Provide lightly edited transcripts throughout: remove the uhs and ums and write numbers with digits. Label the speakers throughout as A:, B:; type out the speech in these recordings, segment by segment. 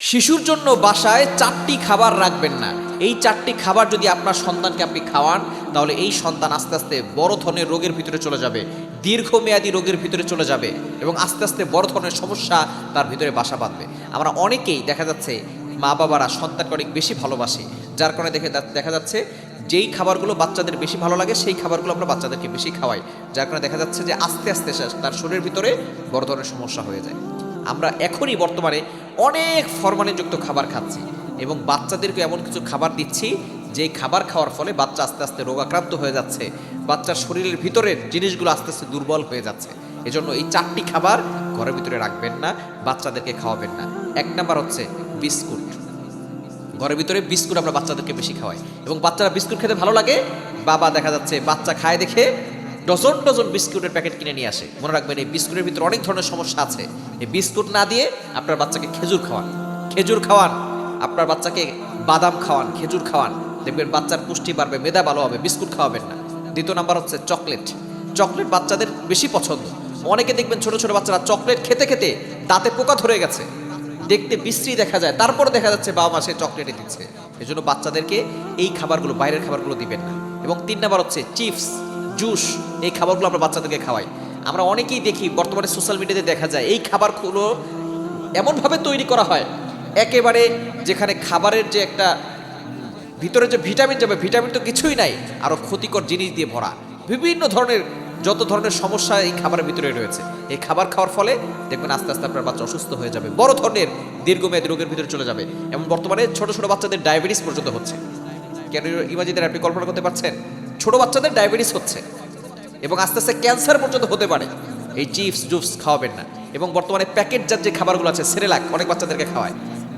A: শিশুর জন্য বাসায় 4টি খাবার রাখবেন না। এই 4টি খাবার যদি আপনার সন্তানকে আপনি খাওয়ান, তাহলে এই সন্তান আস্তে আস্তে বড় ধরনের রোগের ভিতরে চলে যাবে, দীর্ঘমেয়াদী রোগের ভিতরে চলে যাবে এবং আস্তে আস্তে বড় ধরনের সমস্যা তার ভিতরে বাসা বাঁধবে। আমরা অনেকেই দেখা যাচ্ছে মা বাবারা সন্তানকে অনেক বেশি ভালোবাসি, যার কারণে দেখা যাচ্ছে যেই খাবারগুলো বাচ্চাদের বেশি ভালো লাগে সেই খাবারগুলো আমরা বাচ্চাদেরকে বেশি খাওয়াই, যার কারণে দেখা যাচ্ছে যে আস্তে আস্তে তার শরীরের ভিতরে বড় ধরনের সমস্যা হয়ে যায়। আমরা এখনই বর্তমানে অনেক ফরমালিনযুক্ত খাবার খাচ্ছি এবং বাচ্চাদেরকে এমন কিছু খাবার দিচ্ছি যে খাবার খাওয়ার ফলে বাচ্চা আস্তে আস্তে রোগাক্রান্ত হয়ে যাচ্ছে, বাচ্চার শরীরের ভিতরের জিনিসগুলো আস্তে আস্তে দুর্বল হয়ে যাচ্ছে। এজন্য এই 4টি খাবার ঘরের ভিতরে রাখবেন না, বাচ্চাদেরকে খাওয়াবেন না। 1 নাম্বার হচ্ছে বিস্কুট। ঘরের ভিতরে বিস্কুট আমরা বাচ্চাদেরকে বেশি খাওয়াই এবং বাচ্চারা বিস্কুট খেতে ভালো লাগে। বাবা দেখা যাচ্ছে বাচ্চা খায় দেখে ডজন ডজন বিস্কুটের প্যাকেট কিনে নিয়ে আসে। মনে রাখবেন এই বিস্কুটের ভিতরে অনেক ধরনের সমস্যা আছে। এই বিস্কুট না দিয়ে আপনার বাচ্চাকে খেজুর খাওয়ান, আপনার বাচ্চাকে বাদাম খাওয়ান, খেজুর খাওয়ান, দেখবেন বাচ্চার পুষ্টি বাড়বে, মেধা ভালো হবে। বিস্কুট খাওয়াবেন না। 2 নাম্বার হচ্ছে চকলেট বাচ্চাদের বেশি পছন্দ। অনেকে দেখবেন ছোট ছোট বাচ্চারা চকলেট খেতে খেতে দাঁতে পোকা ধরে গেছে, দেখতে বিশ্রী দেখা যায়, তারপরে দেখা যাচ্ছে বাবা মা সে চকলেটে দিচ্ছে। এজন্য বাচ্চাদেরকে এই খাবারগুলো, বাইরের খাবারগুলো দিবেন না। এবং 3 নাম্বার হচ্ছে চিপস, জুস, এই খাবারগুলো আমরা বাচ্চাদেরকে খাওয়াই। আমরা অনেকেই দেখি বর্তমানে সোশ্যাল মিডিয়াতে দেখা যায় এই খাবারগুলো এমনভাবে তৈরি করা হয় একেবারে যেখানে খাবারের যে একটা ভিতরে যে ভিটামিন যাবে, ভিটামিন তো কিছুই নাই, আরও ক্ষতিকর জিনিস দিয়ে ভরা। বিভিন্ন ধরনের যত ধরনের সমস্যা এই খাবারের ভিতরে রয়েছে। এই খাবার খাওয়ার ফলে দেখবেন আস্তে আস্তে আপনার বাচ্চা অসুস্থ হয়ে যাবে, বড় ধরনের দীর্ঘমেয়াদী রোগের ভিতরে চলে যাবে। এবং বর্তমানে ছোট ছোট বাচ্চাদের ডায়াবেটিস পর্যন্ত হচ্ছে। কেন ইমাজিনের আপনি কল্পনা করতে পারছেন? ছোট বাচ্চাদের ডায়াবেটিস হচ্ছে এবং আস্তে আস্তে ক্যান্সার পর্যন্ত হতে পারে। এই চিপস জুস খাওয়াবেন না। এবং বর্তমানে প্যাকেটজাত যে খাবারগুলো আছে, সেরেলাক, অনেক বাচ্চাদেরকে খাওয়ায়,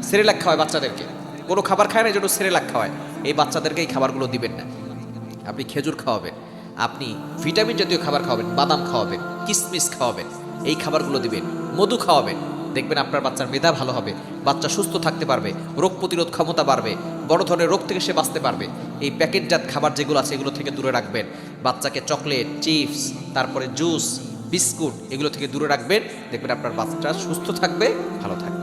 A: সেরেলাক খাওয়ায় বাচ্চাদেরকে। কোনো খাবার খায় না, এই জন্য সেরেলাক খাওয়ায়। এই বাচ্চাদেরকে এই খাবারগুলো দিবেন না। আপনি খেজুর খাওয়াবেন, আপনি ভিটামিন জাতীয় খাবার খাওয়াবেন, বাদাম খাওয়াবেন, কিশমিশ খাওয়াবেন, এই খাবারগুলো দিবেন, মধু খাওয়াবেন। দেখবেন আপনার বাচ্চার মেধা ভালো হবে, বাচ্চা সুস্থ থাকতে পারবে, রোগ প্রতিরোধ ক্ষমতা বাড়বে, বড় ধরনের রোগ থেকে সে বাঁচতে পারবে। এই প্যাকেটজাত খাবার যেগুলো আছে এগুলো থেকে দূরে রাখবেন। বাচ্চাকে চকলেট, চিপস, তারপরে জুস, বিস্কুট এগুলো থেকে দূরে রাখবেন। দেখবেন আপনার বাচ্চা সুস্থ থাকবে, ভালো থাকবে।